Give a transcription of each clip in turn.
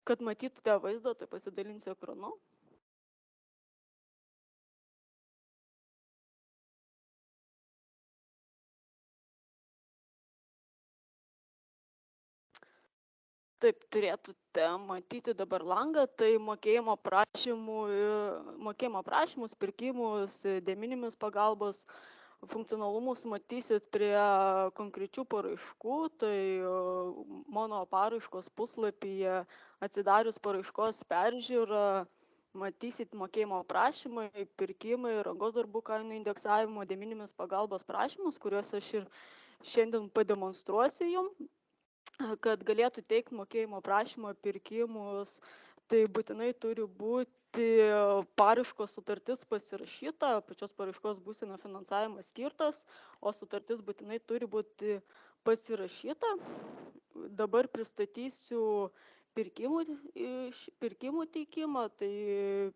Kad matytumėte vaizdą, tai pasidalinsiu ekranu. Taip, turėtumėte matyti dabar langą, tai mokėjimo prašymus, pirkimus, de-minimis pagalbos funkcionalumus matysit prie konkrečių paraiškų, tai mano paraiškos puslapyje atsidarius paraiškos peržiūrą matysit mokėjimo prašymai, pirkimai, rangos darbų kainų indeksavimo, de-minimis pagalbos prašymus, kuriuos aš ir šiandien pademonstruosiu jums. Kad galėtų teikti mokėjimo prašymą pirkimus, tai būtinai turi būti paraiškos sutartis pasirašyta, pačios paraiškos būsena finansavimas skirtas, o sutartis būtinai turi būti pasirašyta. Dabar pristatysiu pirkimų teikimą, tai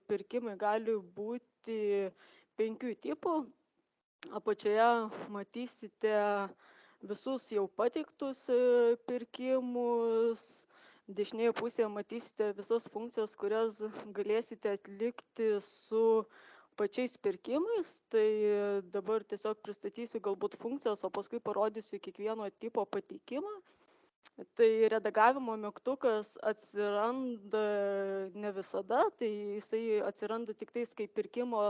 pirkimai gali būti 5 tipų. Apačioje matysite visus jau pateiktus pirkimus, dešinėje pusėje matysite visas funkcijas, kurias galėsite atlikti su pačiais pirkimais. Tai dabar tiesiog pristatysiu galbūt funkcijas, o paskui parodysiu kiekvieno tipo pateikimą. Tai redagavimo mygtukas atsiranda ne visada, tai jisai atsiranda tik tais, kai pirkimo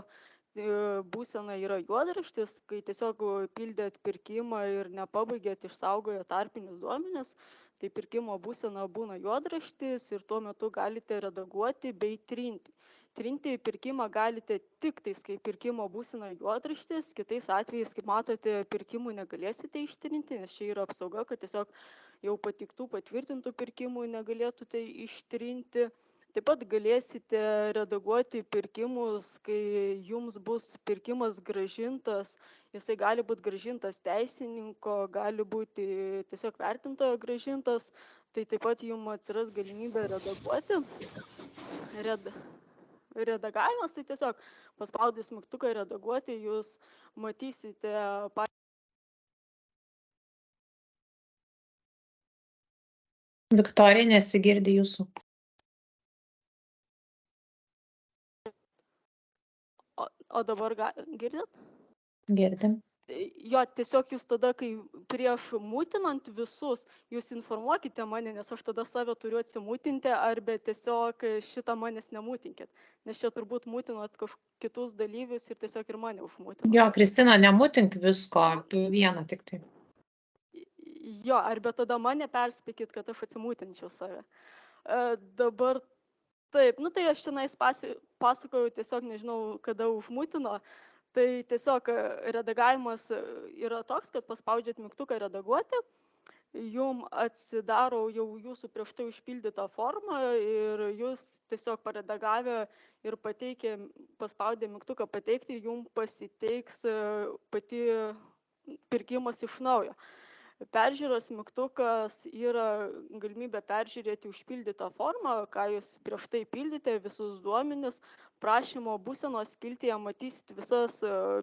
būsena yra juodraštis, kai tiesiog pildėt pirkimą ir nepabaigėt, išsaugojot tarpinius duomenis, tai pirkimo būsena būna juodraštis ir tuo metu galite redaguoti bei trinti. Trinti pirkimą galite tik tais, kai pirkimo būsena juodraštis, kitais atvejais, kaip matote, pirkimų negalėsite ištrinti, nes čia yra apsauga, kad tiesiog jau patiktų patvirtintų pirkimų negalėtumėte ištrinti. Taip pat galėsite redaguoti pirkimus, kai jums bus pirkimas grąžintas. Jisai gali būti grąžintas teisininko, gali būti tiesiog vertintojo grąžintas. Tai taip pat jums atsiras galimybė redaguoti. Redagavimas, tai tiesiog paspaudus mygtuką redaguoti, jūs matysite. Viktorija, nesigirdi jūsų. O dabar girdit? Girdim. Jo, tiesiog jūs tada, kai prieš mutinant visus, jūs informuokite mane, nes aš tada save turiu atsimutinti, arba tiesiog šitą manęs nemutinkit. Nes čia turbūt mutinat kitus dalyvius ir tiesiog ir mane užmutinat. Jo, Kristina, nemutink visko, vieną tik tai. Jo, arba tada mane perspėkit, kad aš atsimutinčiau save. Dabar taip, tai aš šiandien pasakoju, tiesiog nežinau, kada užmutino. Tai tiesiog redagavimas yra toks, kad paspaudžiat mygtuką redaguoti, jums atsidaro jau jūsų prieš tai užpildytą formą ir jūs tiesiog paredagavę ir pateikę, paspaudę mygtuką pateikti, jums pasiteiks pati pirkimas iš naujo. Peržiūros mygtukas yra galimybė peržiūrėti užpildytą formą, ką jūs prieš tai pildėte, visus duomenis. Prašymo būsenos skiltyje matysit visas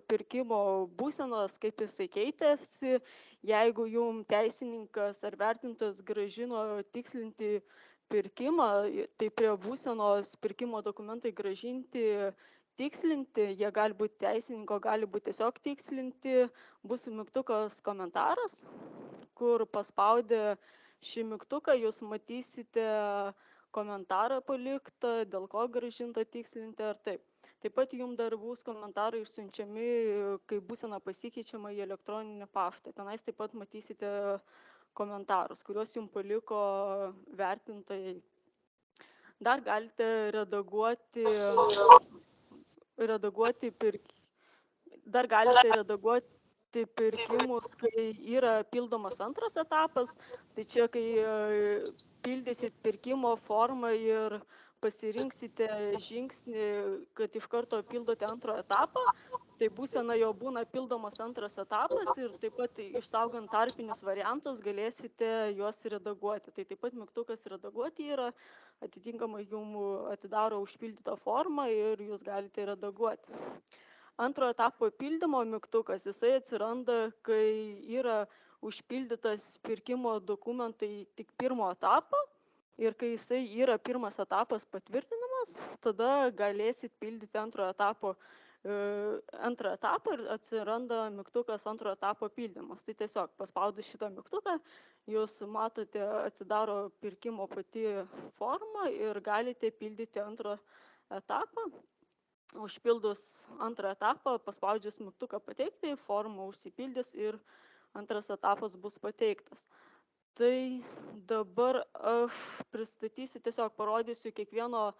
pirkimo būsenos, kaip jisai keitėsi. Jeigu jums teisininkas ar vertintojas grąžino tikslinti pirkimą, tai prie būsenos pirkimo dokumentai grąžinti tikslinti, jie gali būti teisininko, gali būti tiesiog tikslinti, bus mygtukas komentaras, kur paspaudę šį mygtuką jūs matysite komentarą paliktą, dėl ko grąžinta tikslinti ar taip. Taip pat jums dar bus komentarai išsiunčiami, kai būsena pasikeičiama į elektroninį paštą. Tenais taip pat matysite komentarus, kuriuos jums paliko vertintojai. Dar galite redaguoti pirkimus, kai yra pildomas antras etapas. Tai čia, kai pildysit pirkimo formą ir pasirinksite žingsnį, kad iš karto pildote antro etapą, tai būsena jau būna pildomas antras etapas ir taip pat išsaugant tarpinius variantus galėsite juos redaguoti. Tai taip pat mygtukas redaguoti yra, atitinkamai jums atidaro užpildytą formą ir jūs galite redaguoti. Antro etapo pildymo mygtukas, jisai atsiranda, kai yra užpildytas pirkimo dokumentai tik pirmo etapo Ir kai jisai yra pirmas etapas patvirtinamas, tada galėsit pildyti antrą etapą ir atsiranda mygtukas antro etapo pildymas. Tai tiesiog paspaudus šitą mygtuką, jūs matote, atsidaro pirkimo pati forma ir galite pildyti antrą etapą. Užpildus antrą etapą, paspaudžius mygtuką pateikti, forma užsipildys ir antras etapas bus pateiktas. Tai dabar aš pristatysiu, tiesiog parodysiu kiekvieno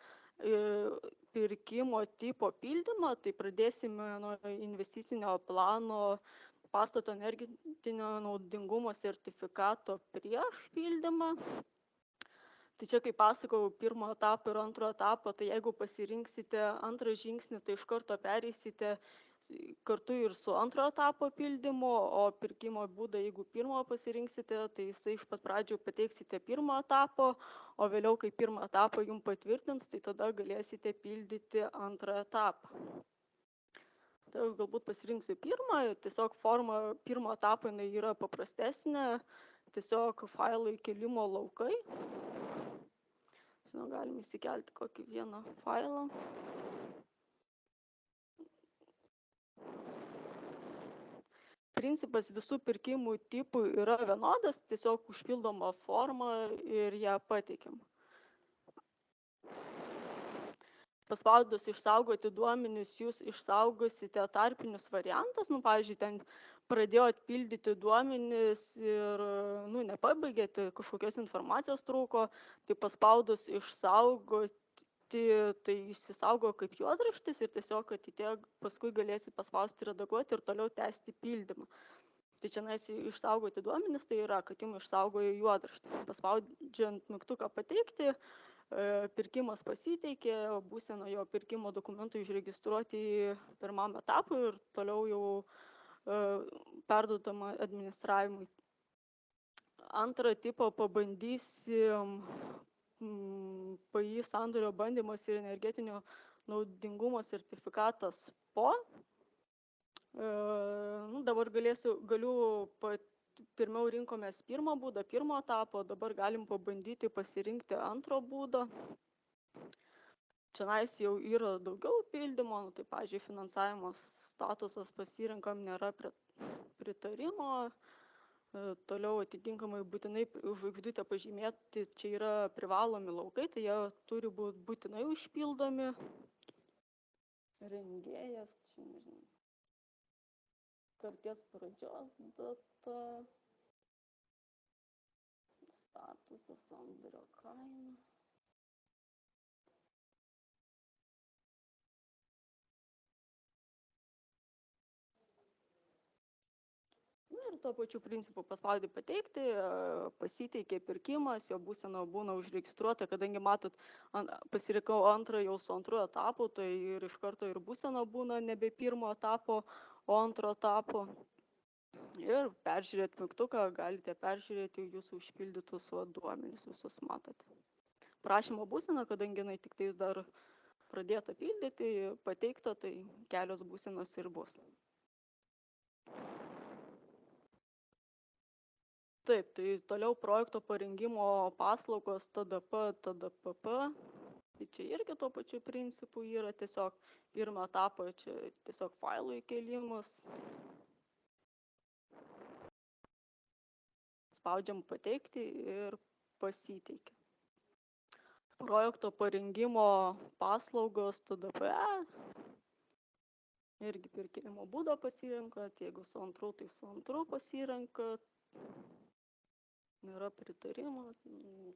pirkimo tipo pildymą. Tai pradėsime nuo investicinio plano pastato energetinio naudingumo sertifikato prieš pildymą. Tai čia, kaip pasakau, pirmo etapo ir antro etapo, tai jeigu pasirinksite antrą žingsnį, tai iš karto pereisite kartu ir su antro etapo pildymu, o pirkimo būdą, jeigu pirmo pasirinksite, tai jisai iš pat pradžių pateiksite pirmo etapo, o vėliau, kai pirmą etapą jums patvirtins, tai tada galėsite pildyti antrą etapą. Tai aš galbūt pasirinksiu pirmą, tiesiog forma pirmo etapo yra paprastesnė, tiesiog failų įkelimo laukai. Galim įsikelti kokį vieną failą. Principas visų pirkimų tipų yra vienodas, tiesiog užpildoma forma ir ją pateikiam. Paspaudus išsaugoti duomenis, jūs išsaugosite tarpinius variantus, pavyzdžiui, ten pradėjot pildyti duomenis ir nepabaigėte, kažkokios informacijos trūko, tai paspaudus išsaugoti, tai išsisaugo kaip juodraštis ir tiesiog ateityje paskui galėsi paspausti redaguoti ir toliau tęsti pildymą. Tai čia išsaugoti duomenis, tai yra, kad jums išsaugojo juodraštį. Paspaudžiant mygtuką pateikti, pirkimas pasiteikė, būsena jo pirkimo dokumentų išregistruoti pirmam etapui ir toliau jau perduodama administravimui. Antrą tipą pabandysim PAI sandorio bandymas ir energetinio naudingumo sertifikatas po. Dabar galiu pirmiau rinkomės pirmą būdą, pirmo etapo, dabar galim pabandyti pasirinkti antro būdo. Čionais jau yra daugiau pildymo, tai, pavyzdžiui, finansavimo statusas pasirinkam nėra pritarimo, toliau atitinkamai būtinai žvaigždutę pažymėti, čia yra privalomi laukai, tai jie turi būti būtinai užpildomi. Rengėjas, čia nežinau, sutarties pradžios data, statusas, sandorio kaina. Ir tuo pačiu principu paspaudė pateikti, pasiteikė pirkimas, jo būsena būna užregistruota, kadangi matot, pasirinkau antrą jau su antru etapu, tai ir iš karto ir būsena būna nebe pirmo etapo, o antro etapo. Ir peržiūrėti mygtuką, galite peržiūrėti jūsų užpildytus duomenis, visus matote. Prašymo būsena, kadangi tik tais dar pradėta pildyti, pateikta, tai kelios būsenos ir bus. Taip, tai toliau projekto parengimo paslaugos TDP, TDPP, tai čia irgi tuo pačiu principu yra tiesiog pirmą etapą, čia tiesiog failų įkėlimas. Spaudžiam pateikti ir pasiteikia. Projekto parengimo paslaugos TDP, irgi pirkimo būdą pasirenkat, jeigu su antru, tai su antru pasirenkat. Nėra pritarimo,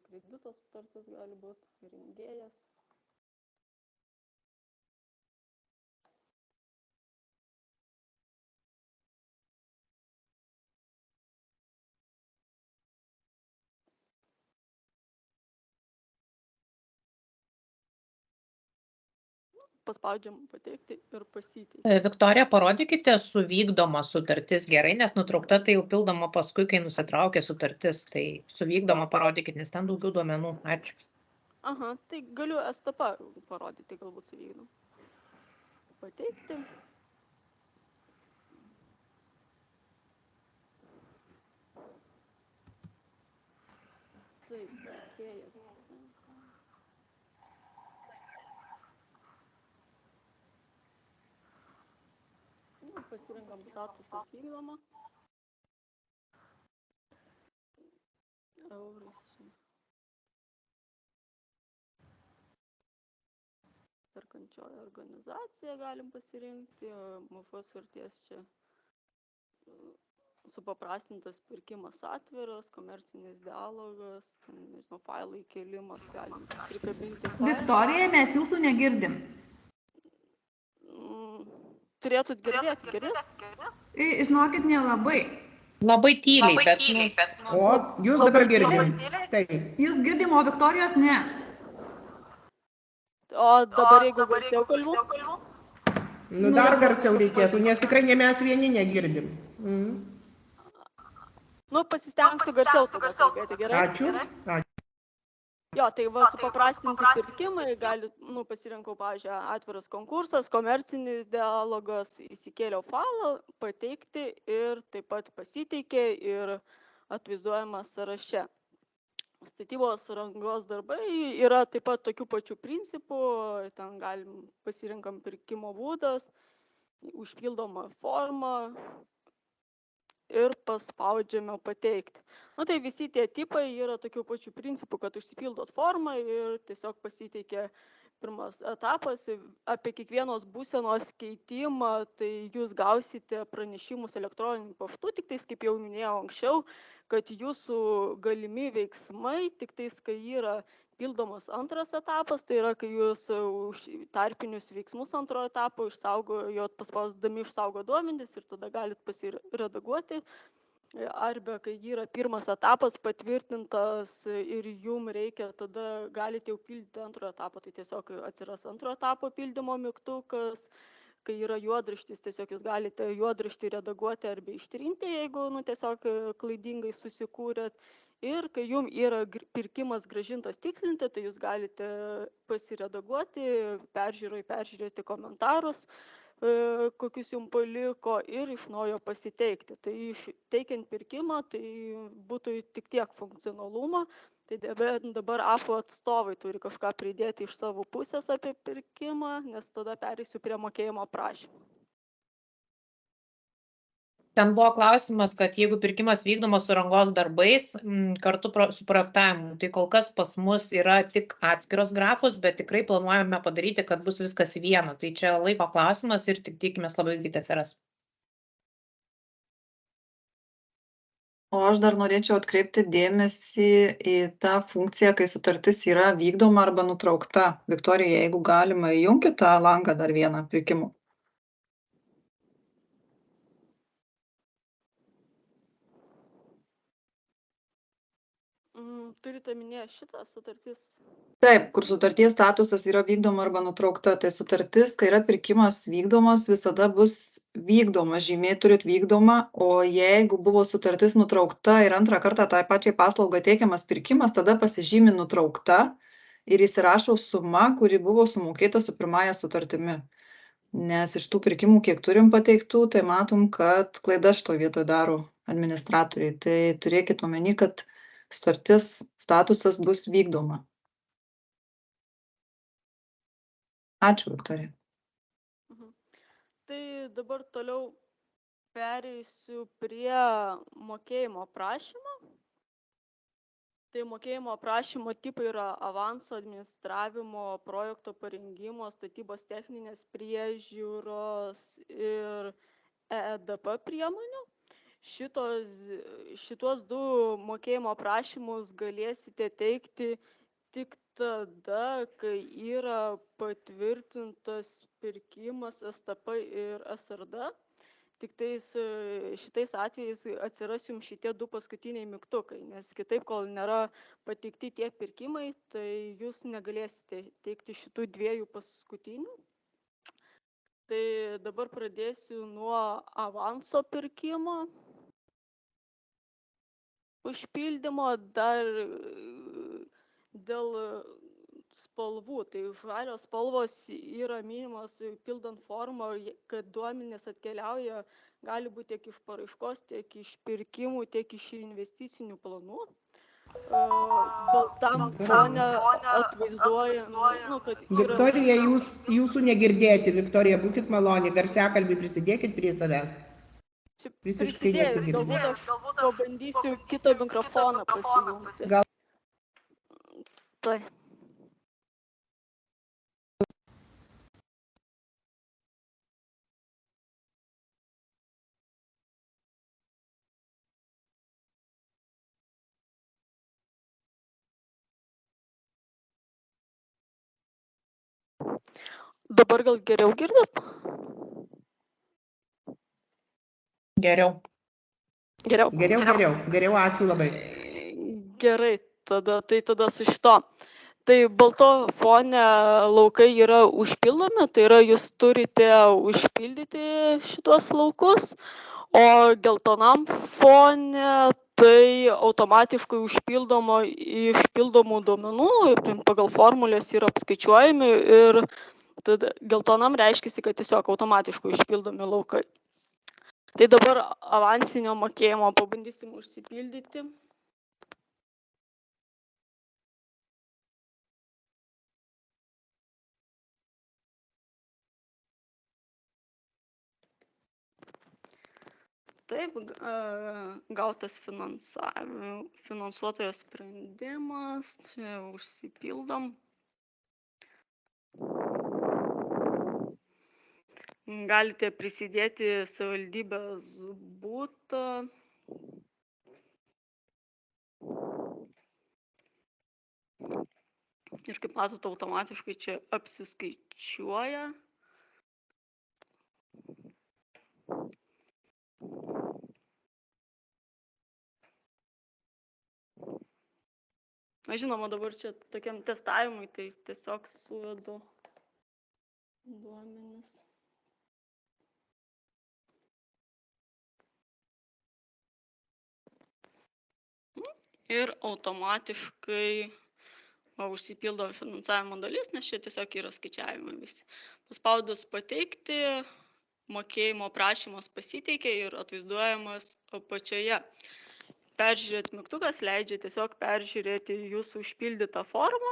kredito sutartis gali būti, rengėjas. Paspaudžiam pateikti ir pasiteikti. Viktorija, parodykite su vykdoma sutartis gerai, nes nutraukta tai jau pildoma paskui, kai nusitraukia sutartis. Tai su vykdoma parodykite, nes ten daugiau duomenų. Ačiū. Aha, tai galiu STP parodyti, galbūt su vykdoma. Pateikti. Taip, pirkėjas pasirinkam statusas vykdoma. Eurais. Perkančioji organizacija galim pasirinkti, mažos vertės čia supaprastintas pirkimas atviras, komercinis dialogas, nežinau, failų įkėlimas, galim prikabinti failą. Viktorija, mes jūsų negirdim. Turėtut girdėti. Žinokit, nelabai. Labai tyliai, bet O, jūs dabar girdim. Taip. Jūs girdim, o Viktorijos ne. O dabar jeigu garsiau kalbu? Nu, dar garsiau reikėtų, nes tikrai ne mes vieni negirdim. Nu, pasistengsiu garsiau tada kalbėti, gerai? Ačiū. Jo, tai va, supaprastinti pirkimai, pasirinkau, pavyzdžiui, atviras konkursas, komercinis dialogas, įsikėliau failą, pateikti ir taip pat pasiteikė ir atvaizduojama sąraše. Statybos rangos darbai yra taip pat tokių pačių principų, ten galim pasirinkam pirkimo būdas, užpildoma forma ir paspaudžiame pateikti. Tai visi tie tipai yra tokių pačių principų, kad užsipildot formą ir tiesiog pasiteikia pirmas etapas. Apie kiekvienos būsenos keitimą, tai jūs gausite pranešimus elektroniniu paštu, tik tais, kaip jau minėjau anksčiau, kad jūsų galimi veiksmai, tik tais, kai yra pildomas antras etapas, tai yra, kai jūs už tarpinius veiksmus antrojo etapo išsaugojot, paspausdami išsaugo duomenis ir tada galit pasiredaguoti. Arba kai yra pirmas etapas patvirtintas ir jum reikia, tada galite jau pildyti antrojo etapo, tai tiesiog atsiras antrojo etapo pildymo mygtukas. Kai yra juodraštis, tiesiog jūs galite juodraštį redaguoti arba ištrinti, jeigu tiesiog klaidingai susikūrėt. Ir kai jums yra pirkimas grąžintas tikslinti, tai jūs galite pasiredaguoti, peržiūrėti komentarus, kokius jums paliko ir iš naujo pasiteikti. Tai teikiant pirkimą, tai būtų tik tiek funkcionalumo. Tai dabar AFO atstovai turi kažką pridėti iš savo pusės apie pirkimą, nes tada pereisiu prie mokėjimo prašymų. ten buvo klausimas, kad jeigu pirkimas vykdomas su rangos darbais kartu su projektavimu, tai kol kas pas mus yra tik atskiros grafos, bet tikrai planuojame padaryti, kad bus viskas į vieną. Tai čia laiko klausimas ir tik tikimės labai greitai atsiras. O aš dar norėčiau atkreipti dėmesį į tą funkciją, kai sutartis yra vykdoma arba nutraukta. Viktorija, jeigu galima, įjunkit tą langą dar vieną pirkimų. Turite minėję šitą sutartis? Taip, kur sutarties statusas yra vykdoma arba nutraukta, tai sutartis, kai yra pirkimas vykdomas, visada bus vykdoma, žymėj turit vykdoma, o jeigu buvo sutartis nutraukta ir antrą kartą tai pačiai paslaugą teikiamas pirkimas, tada pasižymi nutraukta ir įsirašo suma, kuri buvo sumokėta su pirmąja sutartimi. Nes iš tų pirkimų, kiek turim pateiktų, tai matom, kad klaidas šito vietoje daro administratoriai. Tai turėkit omeny, kad sutartis statusas bus vykdoma. Ačiū, Viktorija. Tai dabar toliau pereisiu prie mokėjimo prašymo. Tai mokėjimo prašymo tipai yra avanso administravimo, projekto parengimo, statybos techninės priežiūros ir EDP priemonių. Šitos du mokėjimo prašymus galėsite teikti tik tada, kai yra patvirtintas pirkimas STP ir SRD. Tik šitais atvejais atsiras jums šitie du paskutiniai mygtukai, nes kitaip, kol nėra pateikti tie pirkimai, tai jūs negalėsite teikti šitų dviejų paskutinių. Tai dabar pradėsiu nuo avanso pirkimo užpildymo, dar dėl spalvų. Tai žalios spalvos yra minimos pildant formą, kad duomenys atkeliauja, gali būti tiek iš paraiškos, tiek iš pirkimų, tiek iš investicinių planų. baltam fone atvaizduojami, nu, kad yra Viktorija, jūsų negirdėti. Viktorija, būkit maloni, garsiakalbį prisidėkit prie savęs. Čia Visiškai prisidėjus, nesigirdi. galbūt aš pabandysiu kitą mikrofoną pasijungti. Gal- Tai. Dabar gal geriau girdit? Geriau. Geriau. Geriau, ačiū labai. Gerai, tada su šito. Tai balto fone laukai yra užpildomi, tai yra jūs turite užpildyti šitos laukus, o geltonam fone tai automatiškai išpildomų duomenų pagal formulės yra apskaičiuojami ir tada geltonam reiškia, kad tiesiog automatiškai išpildomi laukai. Tai dabar avansinio mokėjimo pabandysim užsipildyti. Taip, gautas finansuotojo sprendimas, čia užsipildom. Galite prisidėti savivaldybės butą. Ir kaip matot, automatiškai čia apsiskaičiuoja. Na, žinoma, dabar čia tokiam testavimui, tai tiesiog suvedu duomenis. Ir automatiškai užsipildo finansavimo dalis, nes čia tiesiog yra skaičiavimai visi. Paspaudus pateikti, mokėjimo prašymas pasiteikia ir atvaizduojamas apačioje. Peržiūrėti mygtukas leidžia tiesiog peržiūrėti jūsų užpildytą formą,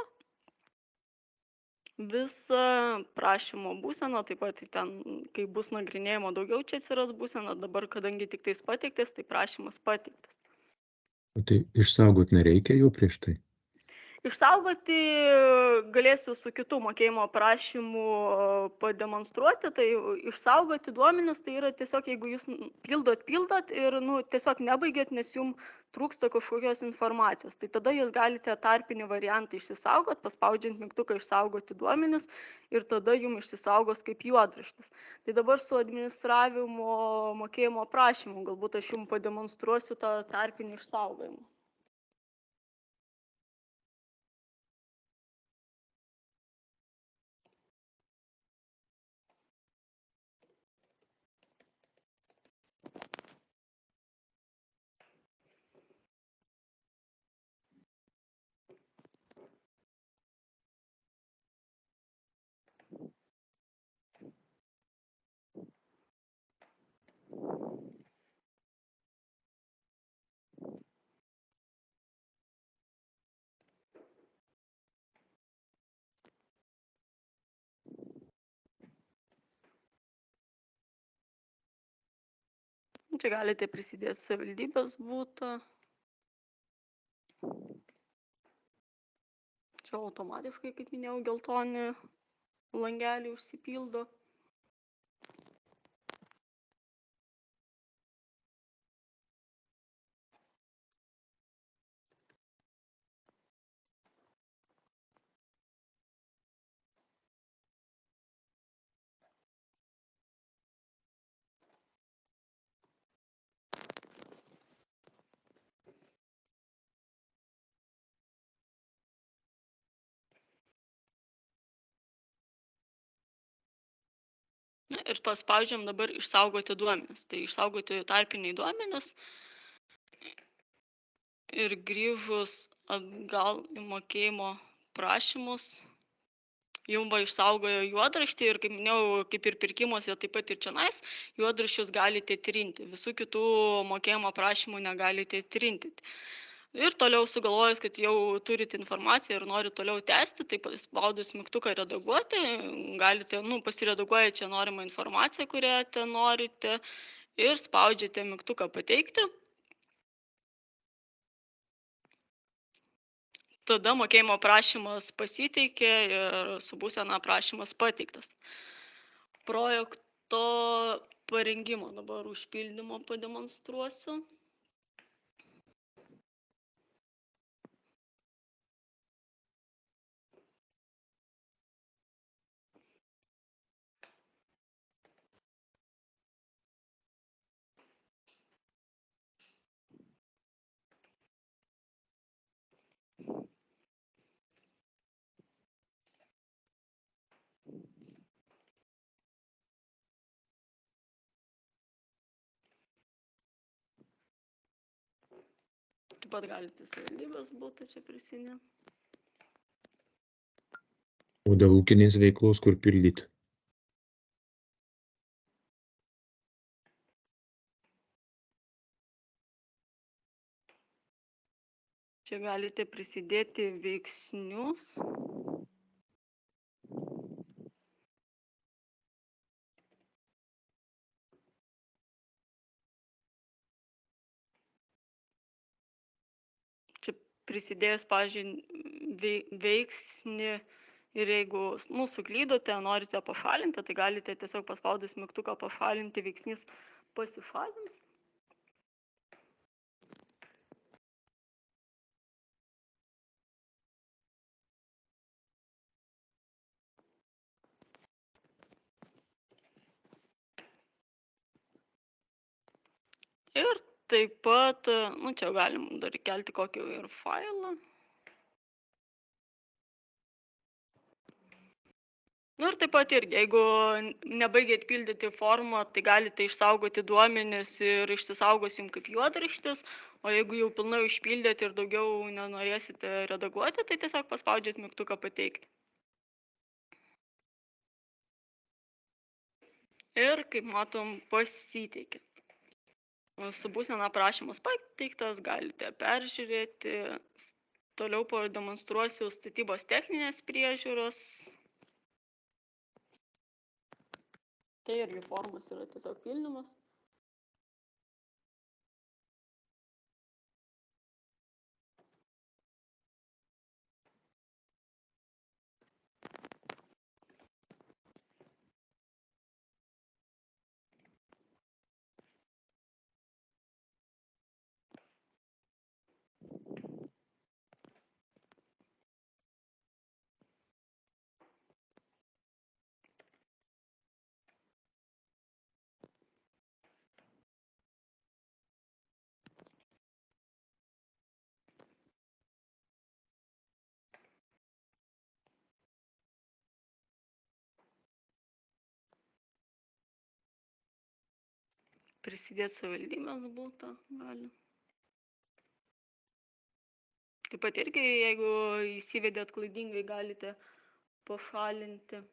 visą prašymo būseną, taip pat ten, kai bus nagrinėjimo daugiau, čia atsiras būsena, dabar kadangi tik tais pateiktas, tai prašymas pateiktas. Tai išsaugot nereikia jų prieš tai? Išsaugoti galėsiu su kitų mokėjimo prašymų pademonstruoti, tai išsaugoti duomenis, tai yra tiesiog, jeigu jūs pildot ir tiesiog nebaigėt, nes jums trūksta kažkokios informacijos, tai tada jūs galite tarpinį variantą išsisaugot, paspaudžiant mygtuką išsaugoti duomenis ir tada jums išsisaugos kaip juodraštis. Tai dabar su administravimo mokėjimo prašymu, galbūt aš jums pademonstruosiu tą tarpinį išsaugojimą. Čia galite prisidėti savivaldybės butą. Čia automatiškai, kaip minėjau, geltoni langeliai užsipildo. Ir paspaudžiam dabar išsaugoti duomenis. Tai išsaugoti tarpiniai duomenis ir grįžus atgal į mokėjimo prašymus, jums išsaugojo juodraštį ir, kaip minėjau, kaip ir pirkimuose, taip pat ir čionais, juodraščius galite trinti. Visų kitų mokėjimo prašymų negalite trinti. Ir toliau sugalvojus, kad jau turit informaciją ir norit toliau tęsti, tai paspaudus mygtuką redaguoti, galite, pasiredaguoja čia norimą informaciją, kurią ten norite ir spaudžiate mygtuką pateikti. Tada mokėjimo prašymas pasiteikė ir su būsena prašymas pateiktas. Projekto parengimo dabar užpildymo pademonstruosiu. Taip pat galite savivaldybės būtų čia prisinė. O dėl ūkinės veiklos kur pildyti? Čia galite prisidėti veiksnius. Čia prisidėjus, pavyzdžiui, veiksnį ir jeigu suklydote, norite pašalinti, tai galite tiesiog paspaudus mygtuką pašalinti, veiksnys pasišalins. Ir taip pat, čia galim dar įkelti kokį ir failą. Ir taip pat irgi, jeigu nebaigėt pildyti formą, tai galite išsaugoti duomenis ir išsisaugosim kaip juodraštis, o jeigu jau pilnai išpildėt ir daugiau nenorėsite redaguoti, tai tiesiog paspaudžiat mygtuką pateikti. Ir kaip matom, pasiteikė. Su būsena prašymas pateiktas, galite peržiūrėti. Toliau pademonstruosiu statybos techninės priežiūros. Tai irgi formos yra tiesiog pildymas. Prisidėti savivaldybės būtų gali. Taip pat irgi, jeigu įsivedėt klaidingai, galite pašalinti.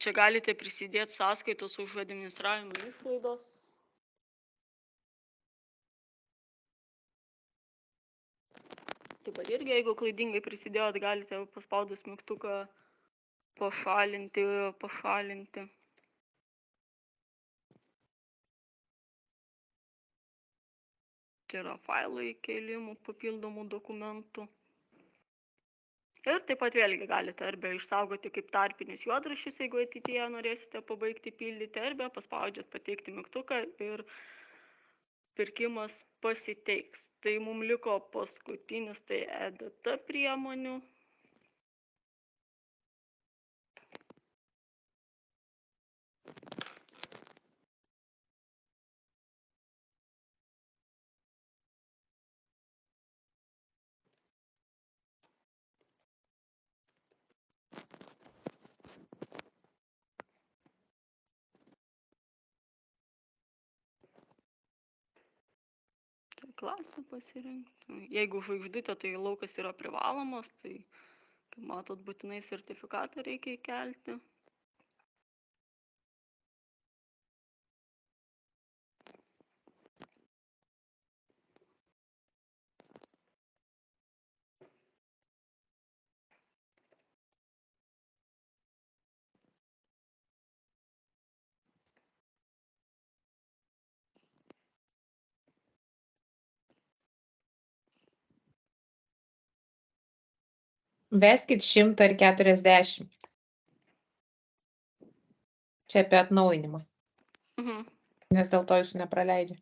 Čia galite prisidėti sąskaitos už administravimo išlaidos. Taip pat irgi, jeigu klaidingai prisidėjot, galite paspaudus mygtuką pašalinti. Čia yra failų įkėlimų, papildomų dokumentų. Ir taip pat vėlgi galite arba išsaugoti kaip tarpinius juodraščius, jeigu ateityje norėsite pabaigti pildyti, arba paspaudžiat pateikti mygtuką ir pirkimas pasiteiks. Tai mums liko paskutinis, tai EDT priemonių. klasę pasirinkti. Jeigu žvaigždutė, tai laukas yra privalomas, tai, kaip matot, būtinai sertifikatą reikia įkelti. Veskit 140. Čia apie atnaujinimą, Mhm. nes dėl to jūsų nepraleidžia.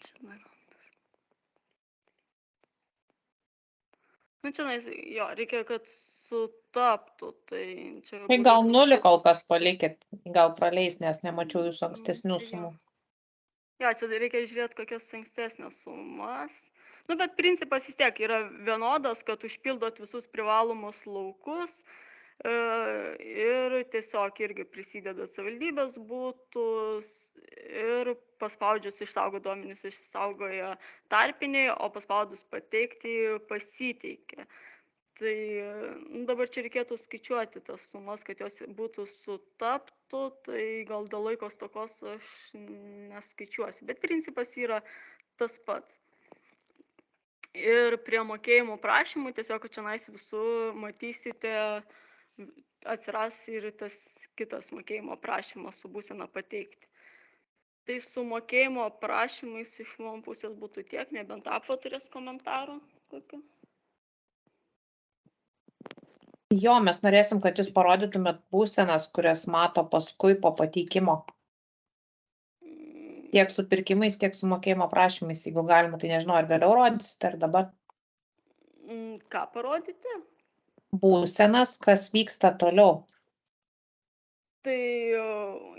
Čia dar. Nu, čia, jo, reikia, kad sutaptų, tai čia... Tai gal 0 kol kas palikit, gal praleis, nes nemačiau jūsų ankstesnių Čia jo. sumų. Jo, čia reikia žiūrėti, kokias ankstesnės sumas. Nu, bet principas vis tiek yra vienodas, kad užpildot visus privalomus laukus ir tiesiog irgi prisidedat savivaldybės būtus ir paspaudžius išsaugot duomenis išsaugoja tarpiniai, o paspaudus pateikti pasiteikia. Tai dabar čia reikėtų skaičiuoti tas sumas, kad jos būtų sutaptų, tai gal dėl laiko stokos aš neskaičiuosiu, bet principas yra tas pats. Ir prie mokėjimų prašymų tiesiog čia visur matysite, atsiras ir tas kitas mokėjimo prašymas su būsena pateikti. Tai su mokėjimo prašymais iš mano pusės būtų tiek, nebent Apo turės komentarų kokių. Jo, mes norėsim, kad jūs parodytumėt būsenas, kurias mato paskui po pateikimo. Tiek su pirkimais, tiek su mokėjimo prašymais, jeigu galima, tai nežinau, ar vėliau rodysite, ar dabar. Ką parodyti? Būsenas, kas vyksta toliau. Tai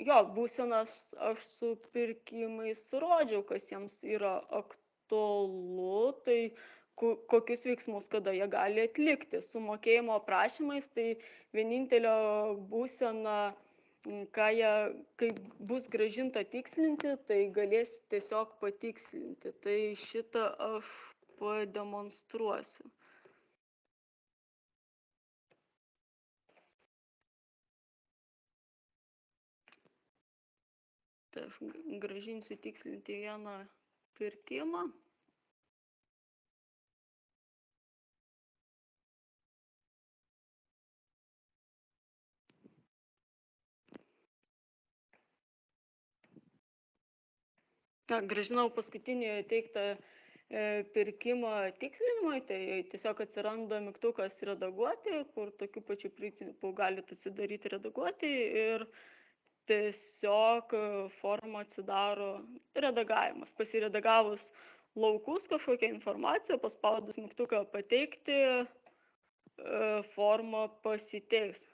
jo, būsenas aš su pirkimais rodžiau, kas jiems yra aktualu, tai kokius veiksmus, kada jie gali atlikti. Su mokėjimo prašymais, tai vienintelio būsena, kai bus grąžinta tikslinti, tai galės tiesiog patikslinti. Tai šitą aš pademonstruosiu. Tai aš grąžinsiu tikslinti vieną pirkimą. Grąžinau paskutinį teiktą pirkimą tikslinimui, tai tiesiog atsiranda mygtukas redaguoti, kur tokiu pačiu principu galite atsidaryti redaguoti ir tiesiog forma atsidaro redagavimas. Pasiredagavus laukus kažkokią informaciją, paspaudus mygtuką pateikti, forma pasiteiks.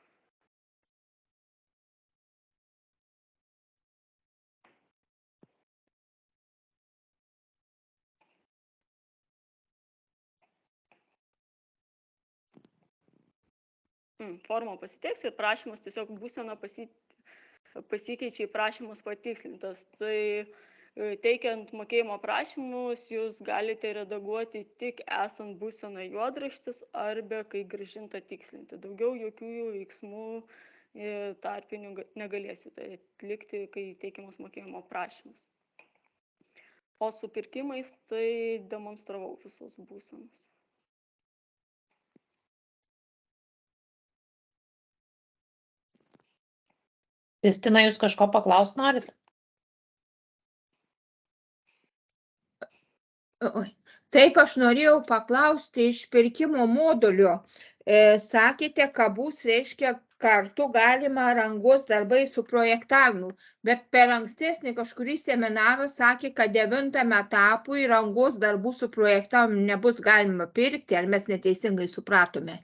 Forma pasiteiks ir prašymas tiesiog būsena pasikeičia į prašymus patikslintas. Tai teikiant mokėjimo prašymus, jūs galite redaguoti tik esant būsena juodraštis arba kai grąžinta tikslinti. Daugiau jokių veiksmų tarpinių negalėsite atlikti, kai teikiamas mokėjimo prašymas. O su pirkimais tai demonstravau visas būsenas. Kristina, jūs kažko paklausti norit? Taip, aš norėjau paklausti iš pirkimo modulio. Sakėte, kad bus, reiškia, kartu galima rangos darbai su projektavimu, bet per ankstesnį kažkurį seminarą sakė, kad 9 etapui rangos darbų su projektavimu nebus galima pirkti, ar mes neteisingai supratome?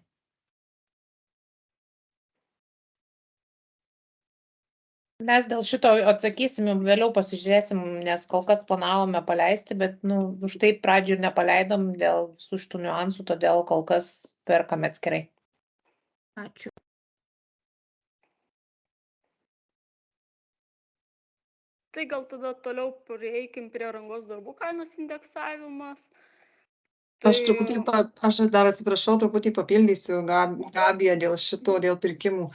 Mes dėl šito atsakysim, vėliau pasižiūrėsim, nes kol kas planavome paleisti, bet už tai pradžių ir nepaleidom dėl visų šitų niuansų, todėl kol kas perkame atskirai. Ačiū. Tai gal tada toliau prieikim prie rangos darbų kainos indeksavimas. Aš dar atsiprašau, truputį papildysiu Gabiją dėl šito, dėl pirkimų.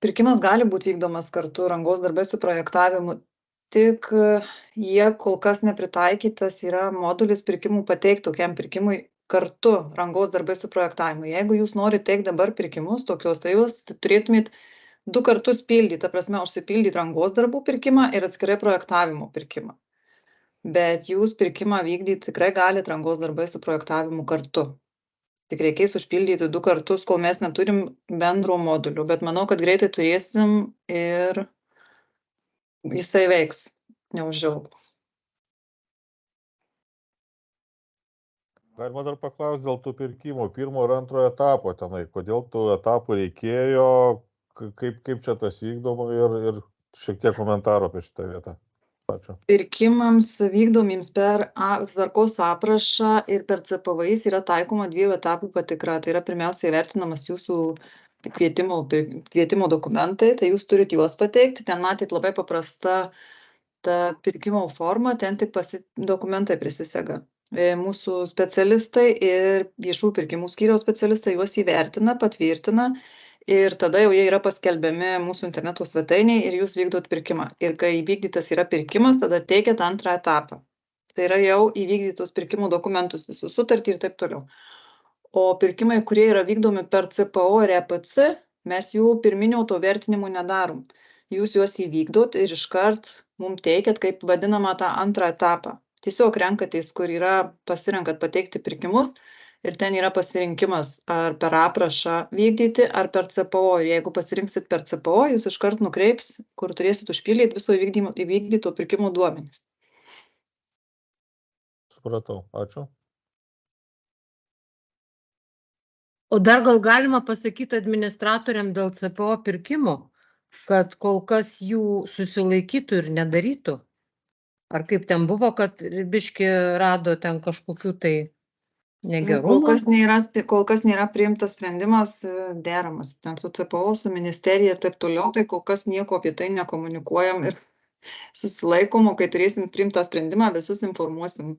Pirkimas gali būti vykdomas kartu rangos darbai su projektavimu, tik jie kol kas nepritaikytas yra modulis pirkimų pateikti tokiam pirkimui kartu rangos darbai su projektavimu. Jeigu jūs norite teikti dabar pirkimus tokios, tai jūs turėtumėt 2 kartus pildyti, ta prasme, užsipildyti rangos darbų pirkimą ir atskirai projektavimo pirkimą. Bet jūs pirkimą vykdyti tikrai galite rangos darbai su projektavimu kartu. Tik reikės užpildyti 2 kartus, kol mes neturim bendro modulio, bet manau, kad greitai turėsim ir jisai veiks, neužilgo. Galima dar paklausti dėl tų pirkimų, 1 ir 2 etapo tenai, kodėl tų etapų reikėjo, kaip čia tas vykdoma ir šiek tiek komentaro apie šitą vietą. Ačiū. Pirkimams vykdomiems per tvarkos aprašą ir per CPVIs yra taikoma 2 etapų patikra. Tai yra pirmiausiai vertinamas jūsų kvietimo dokumentai, tai jūs turite juos pateikti. Ten matyt labai paprasta ta pirkimo forma, ten tik dokumentai prisisega. Mūsų specialistai ir viešų pirkimų skyriaus specialistai juos įvertina, patvirtina. Ir tada jau jie yra paskelbiami mūsų interneto svetainėje ir jūs vykdot pirkimą. Ir kai įvykdytas yra pirkimas, tada teikiat 2 etapą. Tai yra jau įvykdytos pirkimų dokumentus, visus sutartį ir taip toliau. O pirkimai, kurie yra vykdomi per CPO ir EPC, mes jų pirminio to vertinimo nedarom. Jūs juos įvykdot ir iškart mums teikiat, kaip vadinama, tą 2 etapą. Tiesiog renkatės, kur yra pasirenkat pateikti pirkimus. Ir ten yra pasirinkimas, ar per aprašą vykdyti, ar per CPO. Ir jeigu pasirinksit per CPO, jūs iškart nukreips, kur turėsit užpildyti viso įvykdyto pirkimo duomenis. Supratau, ačiū. O dar gal galima pasakyti administratoriam dėl CPO pirkimo, kad kol kas jų susilaikytų ir nedarytų? Ar kaip ten buvo, kad biški rado ten kažkokių tai negerumų? Kol kas nėra priimtas sprendimas deramas. Ten su CPO, su ministerija ir taip toliau, tai kol kas nieko apie tai nekomunikuojam ir susilaikom, kai turėsim priimtą sprendimą, visus informuosim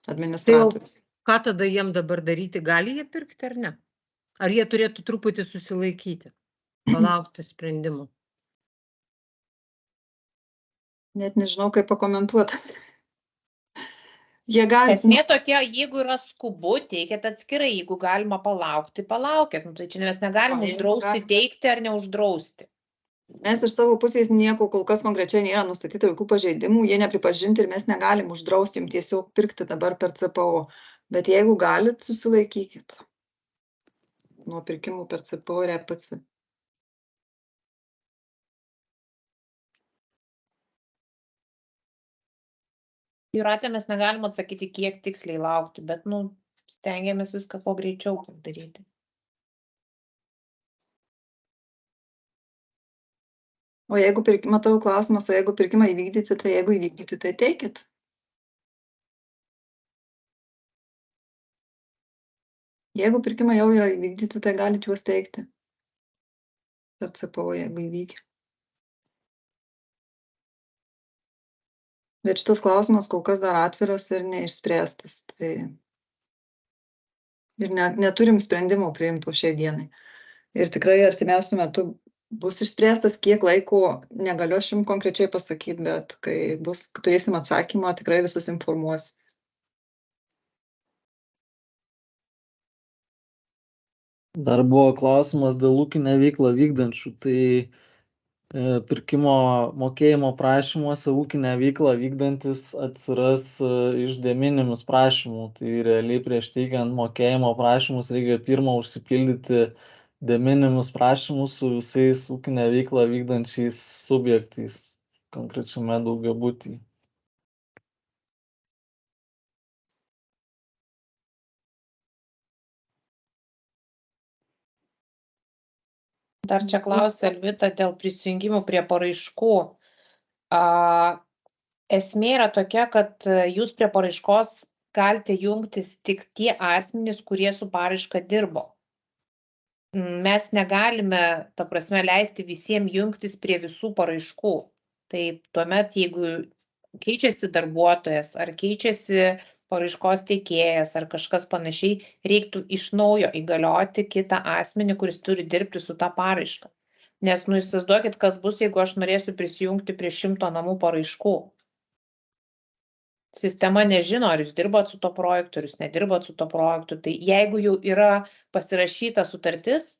administratorius. Tai ką tada jiem dabar daryti? Gali jie pirkti ar ne? Ar jie turėtų truputį susilaikyti, palaukti sprendimų? Net nežinau, kaip pakomentuoti. Esmė tokia, jeigu yra skubu, teikėt atskirai, jeigu galima palaukti, palaukėt. Tai čia mes negalim uždrausti teikti ar neuždrausti. Mes iš savo pusės nieko kol kas konkrečiai nėra nustatyta jokių pažeidimų, jie nepripažinti ir mes negalim uždrausti jums tiesiog pirkti dabar per CPO. Bet jeigu galit, susilaikykit nuo pirkimų per CPO ir EPC. Jūratė, mes negalim atsakyti, kiek tiksliai laukti, bet stengiamės viską kuo greičiau padaryti. O jeigu matau klausimas, o jeigu pirkimą įvykdyti, tai jeigu įvykdyti, tai teikit. Jeigu pirkimai jau yra įvykdyti, tai galite juos teikti. Per CPO, jeigu įvykė. Bet šitas klausimas kol kas dar atviras ir neišspręstas. Tai ir neturim sprendimų priimtų šiai dienai. Ir tikrai artimiausiu metu bus išspręstas, kiek laiko, negaliu aš jums konkrečiai pasakyti, bet kai turėsim atsakymą, tikrai visus informuos. Dar buvo klausimas dėl ūkinę veiklą vykdančių. Tai pirkimo mokėjimo prašymuose ūkinę veiklą vykdantis atsiras iš de minimis prašymų. Tai realiai prieš teikiant mokėjimo prašymus reikia pirmą užsipildyti de minimis prašymus su visais ūkinę veiklą vykdančiais subjektais konkrečiame daugiabutyje. Dar čia klausia Elvita dėl prisijungimų prie paraiškų. Esmė yra tokia, kad jūs prie paraiškos galite jungtis tik tie asmenys, kurie su paraiška dirbo. Mes negalime, ta prasme, leisti visiems jungtis prie visų paraiškų. Tai tuomet, jeigu keičiasi darbuotojas ar keičiasi paraiškos teikėjas ar kažkas panašiai, reiktų iš naujo įgalioti kitą asmenį, kuris turi dirbti su tą paraišką. Nes, įsivaizduokit, kas bus, jeigu aš norėsiu prisijungti prie 100 namų paraiškų. Sistema nežino, ar jūs dirbot su to projektu, ar jūs nedirbot su to projektu. Tai jeigu jau yra pasirašyta sutartis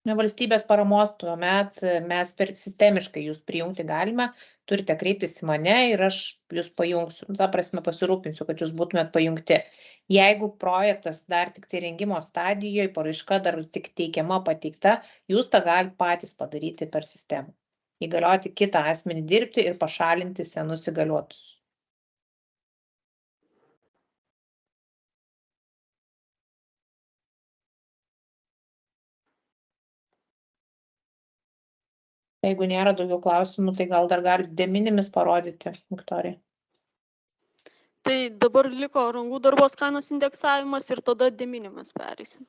valstybės paramos, tuomet mes sistemiškai jūs prijungti galime, turite kreiptis į mane ir aš jūs pajungsiu. Ta prasme pasirūpinsiu, kad jūs būtumėt pajungti. Jeigu projektas dar tik tai rengimo stadijoje, paraiška dar tik teikiama pateikta, jūs tą galite patys padaryti per sistemą. Įgalioti kitą asmenį dirbti ir pašalinti senus įgaliotus. Jeigu nėra daugiau klausimų, tai gal dar galite de minimis parodyti, Viktorija. Tai dabar liko rangų darbos kainos indeksavimas ir tada de minimis pereisim.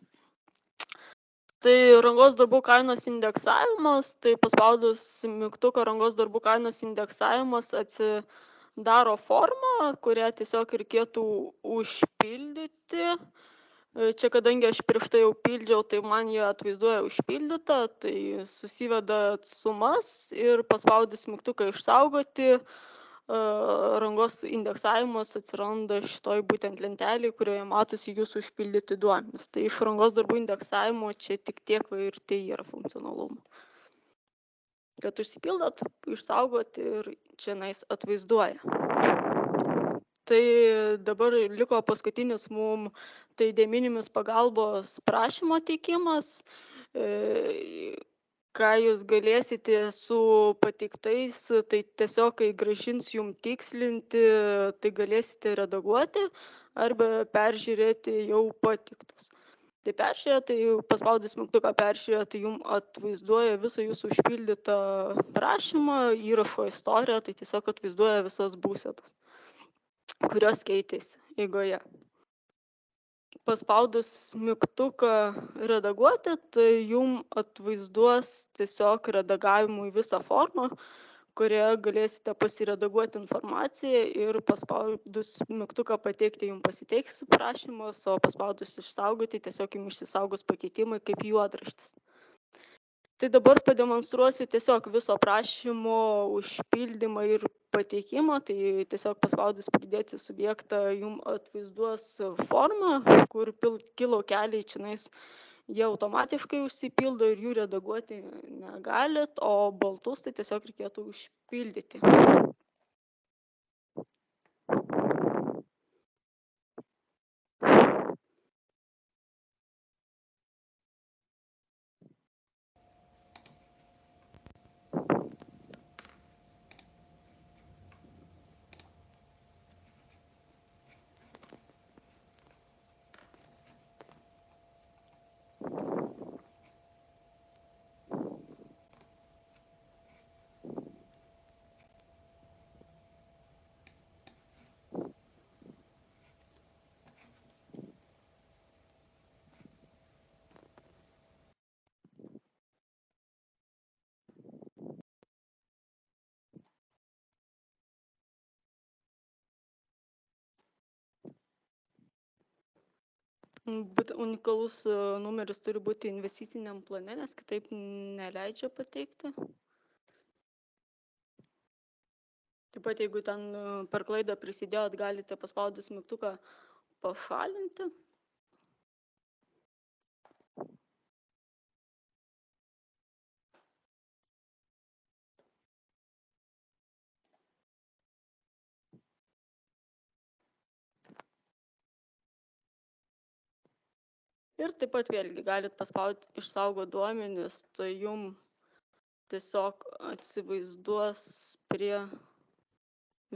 Tai rangos darbų kainos indeksavimas, tai paspaudus mygtuką rangos darbų kainos indeksavimas atsidaro formą, kurią tiesiog reikėtų užpildyti. Čia, kadangi aš prieš tai jau pildžiau, tai man jie atvaizduoja užpildytą, tai susiveda sumas ir paspaudus mygtuką išsaugoti, rangos indeksavimas atsiranda šitoj būtent lentelėje, kurioje matosi jūsų užpildyti duomenys. Tai iš rangos darbų indeksavimo čia tik tiek ir tai yra funkcionalumo. Kad užsipildot, išsaugoti ir čia atvaizduoja. Tai dabar liko paskutinis mums tai de minimis pagalbos prašymo teikimas, ką jūs galėsite su pateiktais, tai tiesiog, kai grąžins jums tikslinti, tai galėsite redaguoti arba peržiūrėti jau pateiktus. Tai peržiūrėti, tai paspaudus mygtuką peržiūrėti, jums atvaizduoja visą jūsų užpildytą prašymą, įrašo istoriją, tai tiesiog atvaizduoja visas būsetas, kurios keitėsi eigoje. Paspaudus mygtuką redaguoti, tai jums atvaizduos tiesiog redagavimui visą formą, kurioje galėsite pasiredaguoti informaciją ir paspaudus mygtuką pateikti jums pasiteiks prašymas, o paspaudus išsaugoti tiesiog jums išsisaugos pakeitimai kaip juodraštis. Tai dabar pademonstruosiu tiesiog viso prašymo užpildymą ir pateikimą, tai tiesiog paspaudus pridėti subjektą jums atvaizduos formą, kur kilo keliai čionais, jie automatiškai užsipildo ir jų redaguoti negalit, o baltus tai tiesiog reikėtų užpildyti. Unikalus numeris turi būti investiciniam plane, nes kitaip neleidžia pateikti. Taip pat, jeigu ten per klaidą prisidėjot, galite paspaudus mygtuką pašalinti. Ir taip pat vėlgi galit paspausti išsaugo duomenis, tai jum tiesiog atsivaizduos prie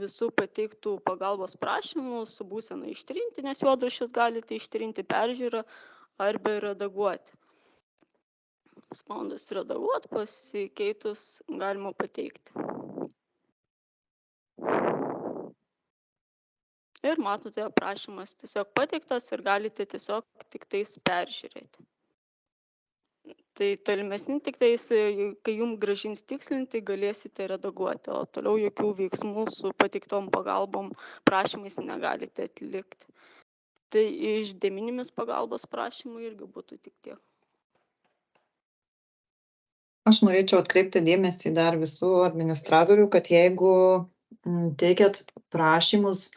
visų pateiktų pagalbos prašymų su būsena ištrinti, nes juodraščius galite ištrinti, peržiūrą arba redaguoti. Spaudus redaguoti, pasikeitus galima pateikti. Ir matote, aprašymas tiesiog pateiktas ir galite tiesiog tik tais peržiūrėti. Tai tolimesni tik tais, kai jums grąžins tikslinti, galėsite redaguoti, o toliau jokių veiksmų su pateiktom pagalbom prašymais negalite atlikti. Tai iš deminimis pagalbos prašymų irgi būtų tik tiek. Aš norėčiau atkreipti dėmesį dar visų administratorių, kad jeigu teikiat prašymus,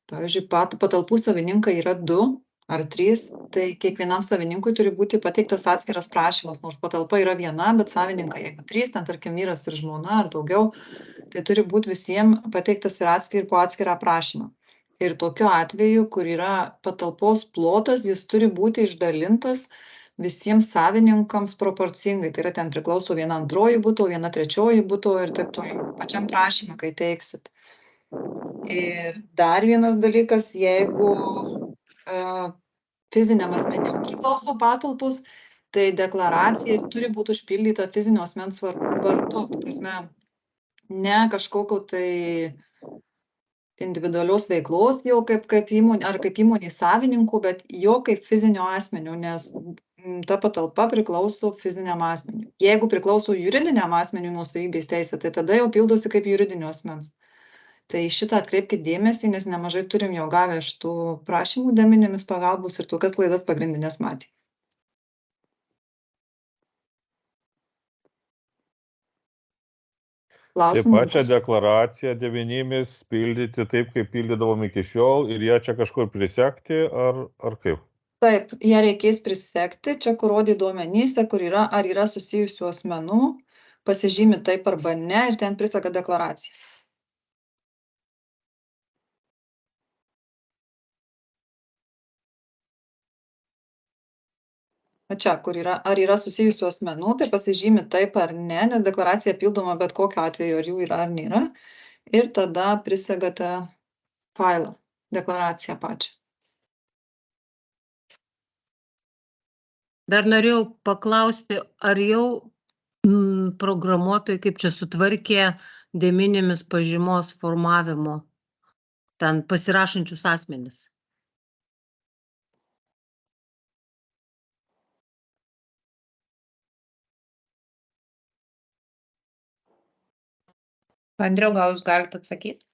pavyzdžiui, patalpų savininkai yra 2 ar 3, tai kiekvienam savininkui turi būti pateiktas atskiras prašymas, nors patalpa yra viena, bet savininkai, jeigu 3, ten tarkim vyras ir žmona ar daugiau, tai turi būti visiems pateiktas ir po atskirą prašymą. Ir tokiu atveju, kur yra patalpos plotas, jis turi būti išdalintas visiems savininkams proporcingai. Tai yra ten priklauso viena antroji buto, viena trečioji buto ir taip toliau. Pačiam prašymą, kai teiksit. Ir dar vienas dalykas, jeigu fiziniam asmenim priklauso patalpos, tai deklaracija turi būti užpildyta fizinio asmens vardu. Tai prasme, ne kažkokio tai individualios veiklos jau kaip įmonė ar kaip įmonės savininkų, bet jo kaip fizinio asmenio, nes ta patalpa priklauso fiziniam asmeniu. Jeigu priklauso juridiniam asmeniu nuosavybės teisė, tai tada jau pildosi kaip juridinio asmens. Tai šitą atkreipkit dėmesį, nes nemažai turim jau gavę iš tų prašymų deminimis pagalbos ir tokias klaidas pagrindinės matė. Taip pačią deklaraciją deminimis pildyti taip, kaip pildydavom iki šiol ir ją čia kažkur prisekti ar kaip? Taip, ją reikės prisekti, čia kur rodė duomenyse, kur yra, ar yra susijusių asmenų, pasižymi taip arba ne ir ten priseka deklaraciją. Čia, kur yra, ar yra susijusių asmenų, tai pasižymi taip ar ne, nes deklaracija pildoma bet kokiu atveju, ar jų yra ar nėra. Ir tada prisegate failą, deklaraciją pačią. Dar norėjau paklausti, ar jau programuotojai kaip čia sutvarkė deminimis pažymos formavimo, ten pasirašančius asmenis? Andriau, gal jūs galite atsakyti?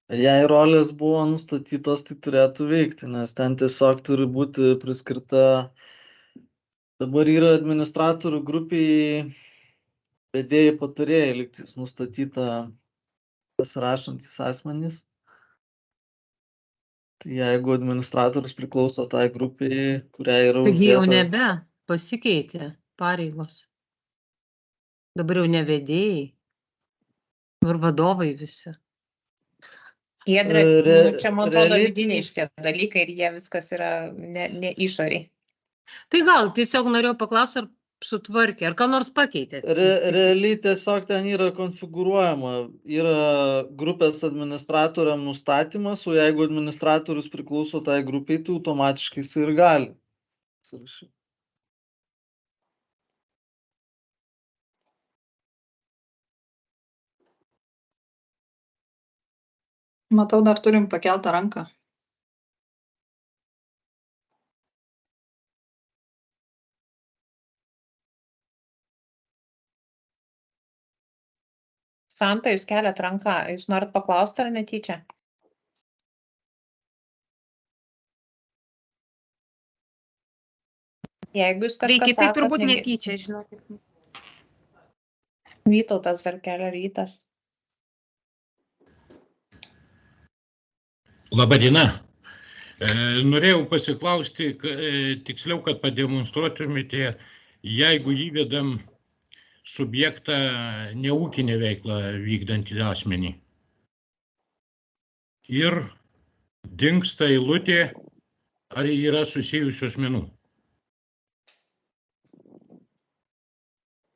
Jei rolės buvo nustatytos, tai turėtų veikti, nes ten tiesiog turi būti priskirta. Dabar yra administratorių grupiai vedėjai patarėjai, lygtais nustatyta pasirašantis asmenys. Tai jeigu administratorius priklauso tai grupiai, kuriai yra Taigi jau uždėta. nebe, pasikeitė pareigos. Dabar jau ne vedėjai, ir vadovai visi. Giedre, čia man atrodo vidiniai šitie dalykai ir jie viskas yra ne išoriai. Tai gal tiesiog norėjau paklausti, ar sutvarkė, ar ką nors pakeitė? Realiai tiesiog ten yra konfigūruojama, yra grupės administratoriam nustatymas, o jeigu administratorius priklauso tai grupiai, tai automatiškai jis ir gali. Matau, dar turim pakeltą ranką. Santa, jūs keliat ranką, jūs norit paklausti ar netyčia? Jeigu jūs kažką Vaikai tai sakot, turbūt negi- netyčia, žinokit. Vytautas dar kelia rytas. Labadiena. Norėjau pasiklausti, tiksliau, kad pademonstruotumėte, jeigu įvedam subjektą neūkinę veiklą vykdantį asmenį ir dingsta eilutė, ar yra susijusių asmenų.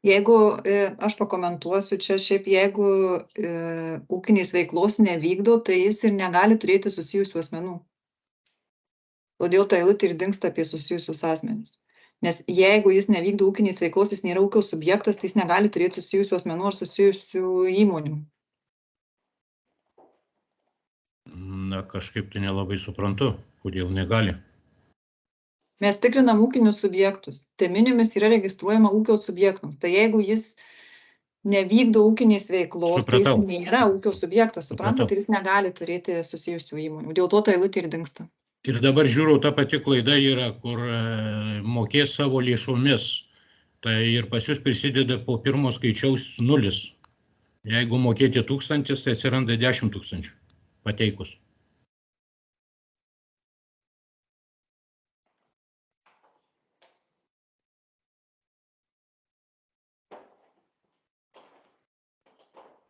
Jeigu, aš pakomentuosiu čia, šiaip jeigu ūkinės veiklos nevykdo, tai jis ir negali turėti susijusių asmenų. Todėl ta eilutė ir dingsta apie susijusius asmenis. Nes jeigu jis nevykdo ūkinės veiklos, jis nėra ūkio subjektas, tai jis negali turėti susijusių asmenų ar susijusių įmonių. Na, kažkaip tai nelabai suprantu, kodėl negali. Mes tikrinam ūkinius subjektus. Teminimis yra registruojama ūkio subjektams. Tai jeigu jis nevykdo ūkinės veiklos, tai Supratau. jis nėra ūkio subjektas, suprantat, Supratau. ir jis negali turėti susijusių įmonių. Dėl to ta eilutė ir dingsta. Ir dabar žiūriu, ta pati klaida yra, kur mokės savo lėšomis. Tai ir pas jūs prisideda po pirmo skaičiaus 0. Jeigu mokėti 1000, tai atsiranda 10 000 pateikus.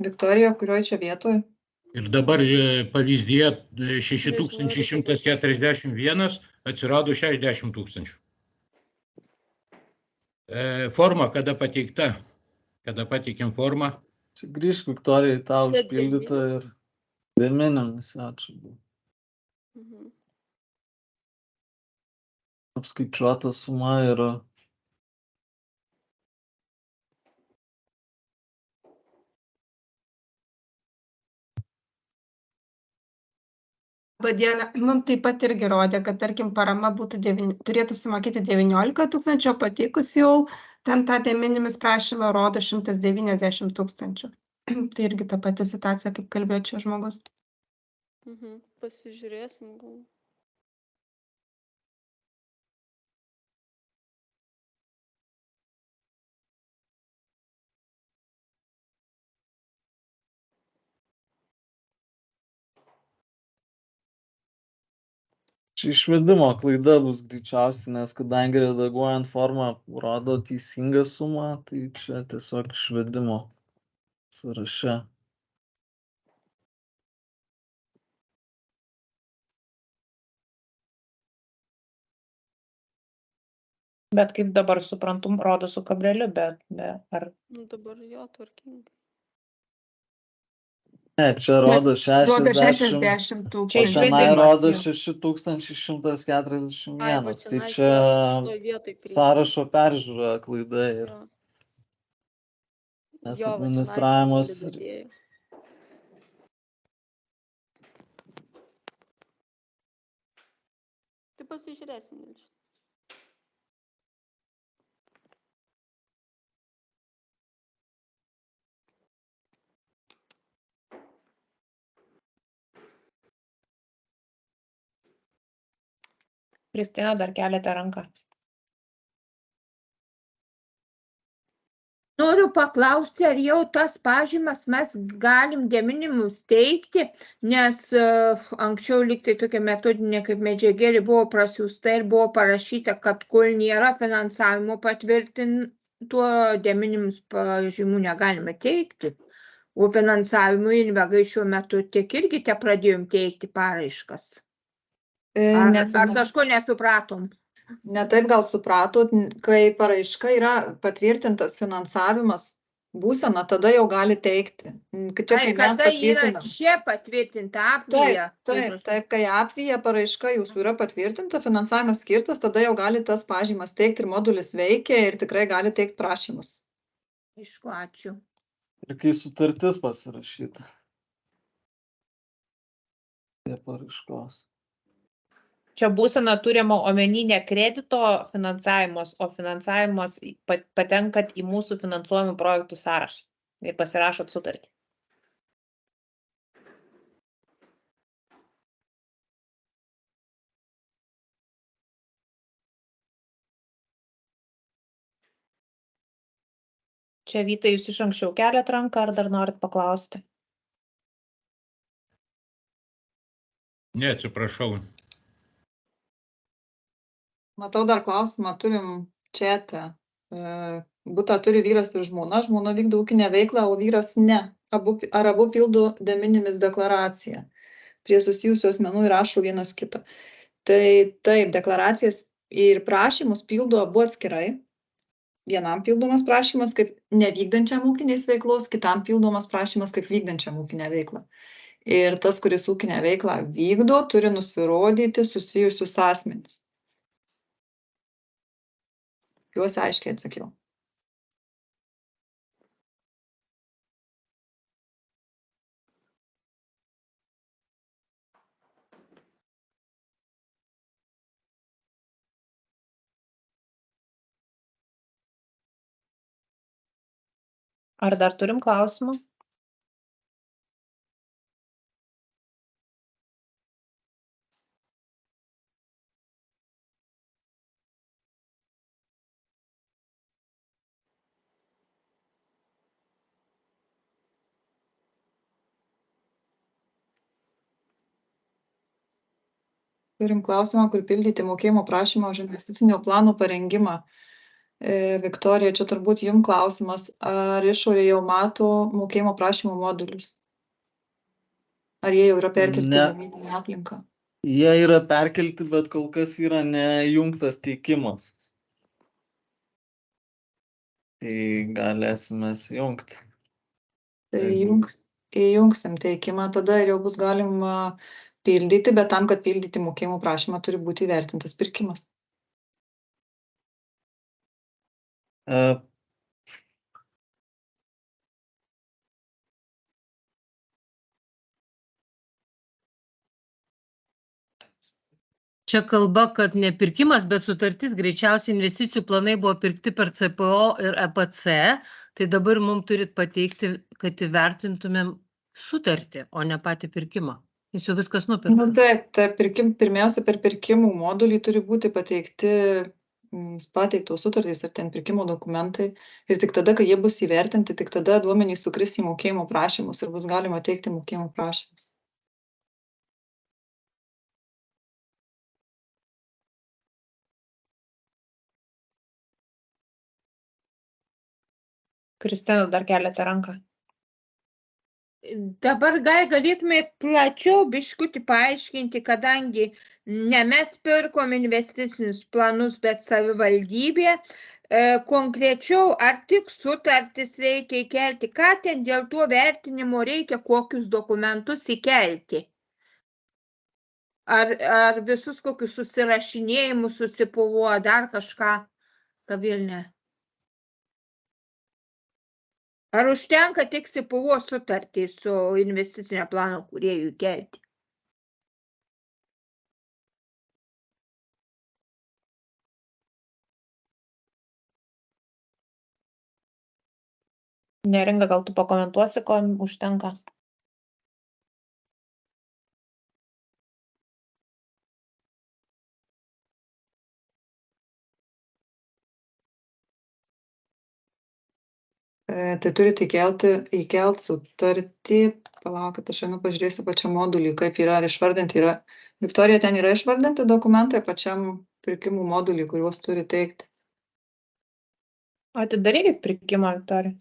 Viktorija, kurioje čia vietoje? Ir dabar pavyzdyje 6141 atsirado 60 000. Forma, kada pateikta, kada pateikėm formą, Čia grįžk, Viktorija, į tą Čia užpildytą ir dėmenimis atšaudų. Mhm. Apskaičiuota suma yra. Dieną, mums taip pat irgi rodė, kad tarkim parama būtų turėtų sumokėti 19 000, o pateikus jau ten tą deminimis prašymą rodo 190 000. Tai irgi ta pati situacija, kaip kalbėjo čia žmogus. Mhm. Pasižiūrėsim gal. Čia išvedimo klaida bus greičiausiai, nes kadangi redaguojant formą rodo teisingą sumą, tai čia tiesiog išvedimo sąraše. Bet kaip dabar suprantu, rodo su kableliu, bet ar Nu, dabar jo tvarkingai. Ne, čia rodo 60, Rodo 60 Čia o tenai išvedimas, rodo jo. 6141. Ai, va Tai čionais čia jo, šitoj vietoj priėmė. sąrašo peržiūra klaida ir Jo. nes Jo, va čionais administravimas nulis dadėjo. Tai pasižiūrėsim. Ilž. Kristina dar keliate ranką. Noriu paklausti, ar jau tas pažymas mes galim deminimus teikti, nes anksčiau lygtai tokia metodinė kaip medžiagėlė buvo prasiųsta ir buvo parašyta, kad kol nėra finansavimo patvirtinto, deminimus pažymų negalime teikti. O finansavimui Invegai šiuo metu tiek irgi te pradėjom teikti paraiškas. Ar kažko nesupratom? Ne taip gal supratot, kai paraiška yra patvirtintas finansavimas būsena, tada jau gali teikti. Čia, kai mes Kada yra patvirtinam. čia patvirtinta apvyje? Taip, kai apvyje paraiška jūsų yra patvirtinta, finansavimas skirtas, tada jau gali tas pažymas teikti ir modulis veikia ir tikrai gali teikti prašymus. Aišku, ačiū. ir kai sutartis pasirašyta. Prie paraiškos. Čia būsena turima omeny ne kredito finansavimas, o finansavimas patenkat į mūsų finansuojamų projektų sąrašą ir pasirašot sutartį. Čia Vytai, jūs iš anksčiau keliat ranką, ar dar norit paklausti? Ne, atsiprašau. Matau, dar klausimą turim čiate. Butą turi vyras ir žmona, žmona vykdo ūkinę veiklą, o vyras ne. Ar abu pildo de minimis deklaraciją. Prie susijusių asmenų įrašo vienas kitą. Tai taip, deklaracijas ir prašymus pildo abu atskirai. Vienam pildomas prašymas kaip nevykdančiam ūkinės veiklos, kitam pildomas prašymas kaip vykdančiam ūkinę veiklą. Ir tas, kuris ūkinę veiklą vykdo, turi nusirodyti susijusius asmenis. Juos aiškiai atsakiau. Ar dar turim klausimų? Turim klausimą, kur pildyti mokėjimo prašymą už investicinio plano parengimą. Viktorija, čia turbūt jums klausimas, ar išorė jau mato mokėjimo prašymo modulius? Ar jie jau yra perkelti į Ne. gamybinę aplinką? Jie yra perkelti, bet kol kas yra nejungtas teikimas. Tai galėsime jungti. Tai įjungsim teikimą, tada jau bus galima pildyti, bet tam, kad pildyti mokėjimo prašymą, turi būti įvertintas pirkimas. Čia kalba, kad ne pirkimas, bet sutartis, greičiausiai investicijų planai buvo pirkti per CPO ir EPC, tai dabar mums turit pateikti, kad įvertintumėm sutartį, o ne patį pirkimą. Jis jau viskas nupirkta. Taip, pirmiausia, per pirkimų modulį turi būti pateiktos sutartys ir ten pirkimo dokumentai. Ir tik tada, kai jie bus įvertinti, tik tada duomenys sukris į mokėjimo prašymus ir bus galima teikti mokėjimo prašymus. Kristina, dar keliate ranką. Dabar galėtumėt plačiau biškutį paaiškinti, kadangi ne mes pirkom investicinius planus, bet savivaldybė, konkrečiau, ar tik sutartis reikia įkelti, ką ten dėl to vertinimo reikia, kokius dokumentus įkelti. Ar visus kokius susirašinėjimus susipuvo, dar kažką, Kavilne. Ar užtenka tik SIPUO sutartį su investicinio plano kūrėjų kelti? Neringa, gal tu pakomentuosi, ko užtenka? Tai turite įkelt sutartį, palaukit, aš einu pažiūrėsiu pačiam modulį, kaip yra, ar išvardinti yra. Viktorija, ten yra išvardinti dokumentai pačiam pirkimų modulį, kuriuos turi teikti. Atidarykit pirkimą, Viktorija.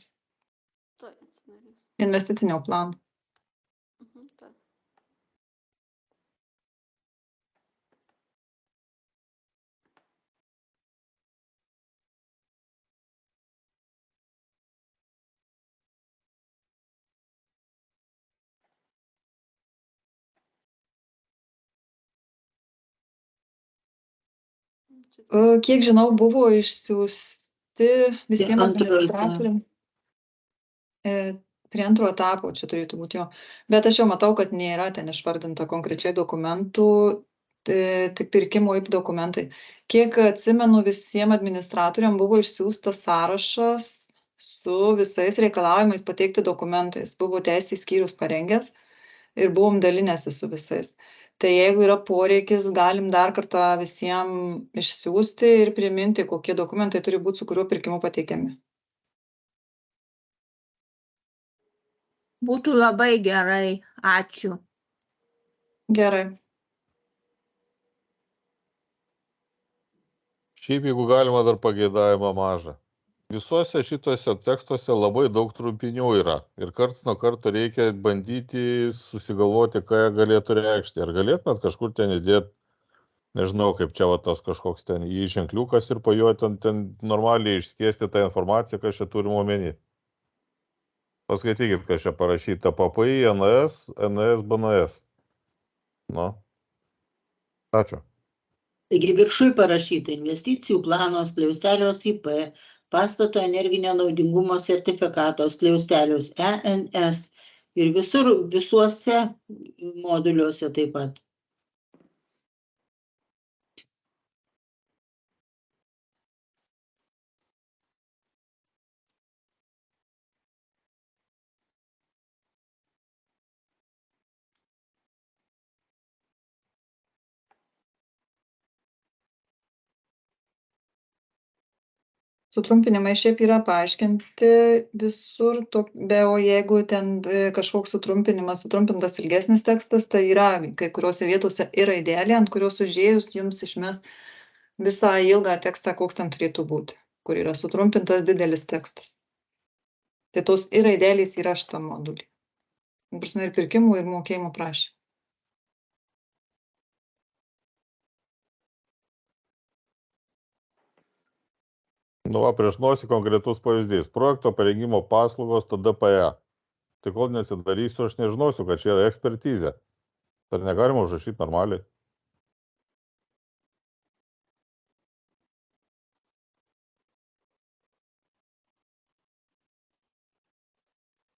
Taip, atsidarys. Investicinio plano. Taip. Kiek žinau, buvo išsiųsti visiems administratoriam. Prie antro etapo čia turėtų būti jo. Bet aš jau matau, kad nėra ten išvardinta konkrečiai dokumentų, tik pirkimo IP dokumentai. Kiek atsimenu, visiems administratoriam buvo išsiųstas sąrašas su visais reikalavimais pateikti dokumentais. Buvo teisės skyrius parengęs ir buvom dalinęsi su visais. Tai jeigu yra poreikis, galim dar kartą visiems išsiųsti ir priminti, kokie dokumentai turi būti su kuriuo pirkimu pateikiami. Būtų labai gerai. Ačiū. Gerai. Šiaip jeigu galima dar pageidavimą mažą. Visuose šituose tekstuose labai daug trumpinių yra. Ir karts nuo karto reikia bandyti susigalvoti, ką jie galėtų reikšti. Ar galėtumėt kažkur ten įdėti, nežinau, kaip čia va tas kažkoks ten įženkliukas ir po juo ten normaliai išskiesti tą informaciją, kas čia turime omeny. Paskaitykit, kas čia parašyta. PPI, NS, NS, BNS. Nu. Ačiū. Taigi viršui parašyta investicijų plano skliaustelios IP, pastato energinio naudingumo sertifikato skliaustelios ENS ir visuose moduliuose taip pat. Sutrumpinimai šiaip yra paaiškinti visur, o jeigu ten kažkoks sutrumpintas ilgesnis tekstas, tai yra kai kuriuose vietose ir raidelė, ant kurios užėjus jums išmes visą ilgą tekstą, koks ten turėtų būti, kur yra sutrumpintas didelis tekstas. Tai tos ir raidelės yra šitam modulį. Prasme, ir pirkimų, ir mokėjimų prašymų. Nu, va, prieš nosį konkretus pavyzdys. Projekto parengimo paslaugos tada PE. Tai kol nesidarysiu, aš nežinosiu, kad čia yra ekspertizė. Ar negalima užrašyti normaliai?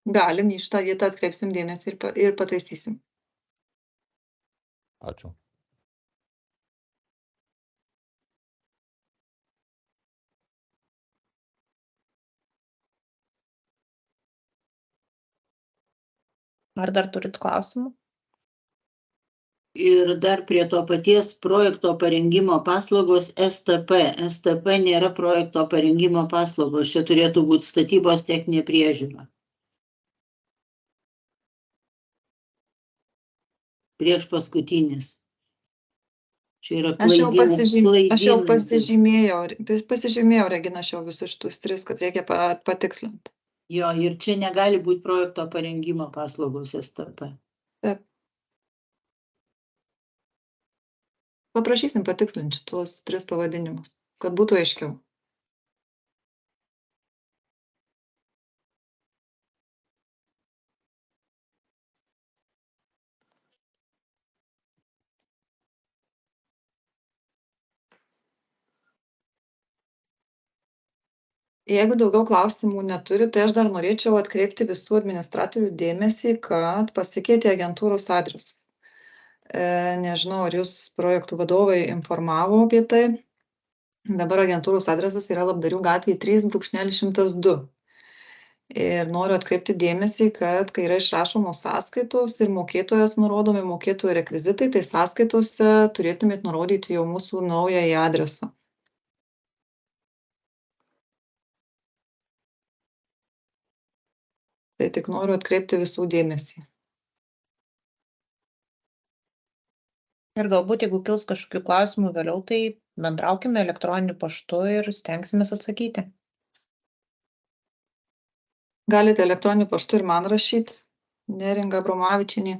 Galim, į šitą vietą atkreipsim dėmesį ir pataisysim. Ačiū. Ar dar turit klausimų? Ir dar prie to paties projekto parengimo paslaugos STP. STP nėra projekto parengimo paslaugos, čia turėtų būti statybos techninė priežiūra. Prieš paskutinis. Čia yra klaidinantis. Aš jau pasižymėjau, Regina, aš jau visus šitus tris, kad reikia patikslinti. Jo, ir čia negali būti projekto parengimo paslaugos STP. Taip. Paprašysim patikslinti šitos tris pavadinimus, kad būtų aiškiau. Jeigu daugiau klausimų neturi, tai aš dar norėčiau atkreipti visų administratorių dėmesį, kad pasikeitė agentūros adresas. Nežinau, ar jūs projektų vadovai informavo apie tai. Dabar agentūros adresas yra Labdarių gatvėje 3/102. Ir noriu atkreipti dėmesį, kad kai yra išrašomos sąskaitos ir mokėtojas nurodomi mokėtojų rekvizitai, tai sąskaitose turėtumėt nurodyti jau mūsų naująjį adresą. Tai tik noriu atkreipti visų dėmesį. Ir galbūt, jeigu kils kažkokių klausimų vėliau, tai bendraukime elektroniniu paštu ir stengsimės atsakyti. Galite elektroniniu paštu ir man rašyti, Neringa Abromavičienė.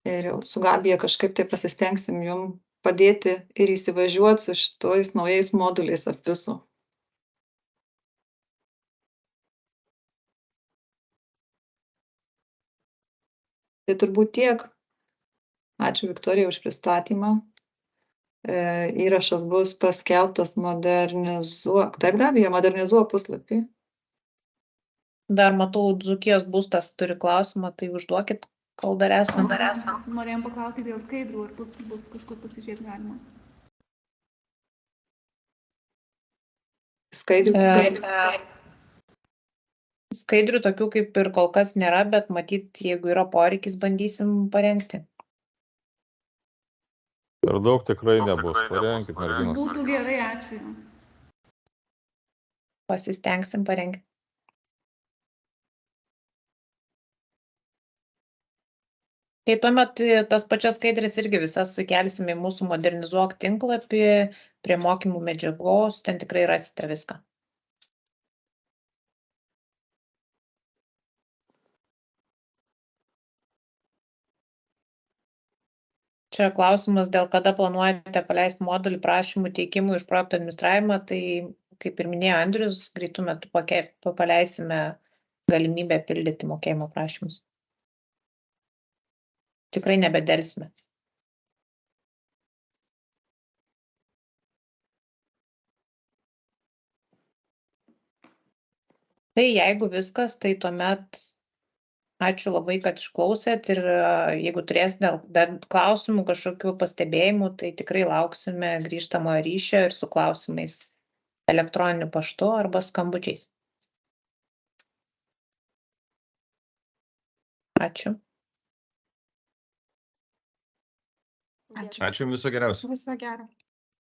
Ir jau su Gabija kažkaip tai pasistengsim jum padėti ir įsivažiuoti su šitais naujais moduliais ap visų. Tai turbūt tiek. Ačiū Viktorija už pristatymą. Įrašas bus paskelbtas modernizuok. Taip, Gabija, modernizuok puslapį. Dar matau, Dzūkijos būstas turi klausimą, tai užduokit, kol dar esam. Norėjom paklausti dėl skaidrų, ar bus kažkur pasižiūrėti galima. Skaidrių tokių kaip ir kol kas nėra, bet matyt, jeigu yra poreikis, bandysim parengti. Per daug tikrai nebus. Parenkit, merginos. Būtų gerai, ačiū. Pasistengsim parengti. Tai tuomet tas pačias skaidrės irgi visas sukelsime į mūsų modernizuok tinklapį prie mokymų medžiagos, ten tikrai rasite viską. Čia klausimas, dėl kada planuojate paleisti modulį prašymų teikimų iš projekto administravimą, tai kaip ir minėjo Andrius, greitų metų paleisime galimybę pildyti mokėjimo prašymus. Tikrai nebedelsime. Tai jeigu viskas, tai tuomet ačiū labai, kad išklausėt ir jeigu turėsite dar klausimų, kažkokių pastebėjimų, tai tikrai lauksime grįžtamojo ryšio ir su klausimais elektroniniu paštu arba skambučiais. Ačiū. Ačiū. Ačiū, viso geriausio. Viso gero.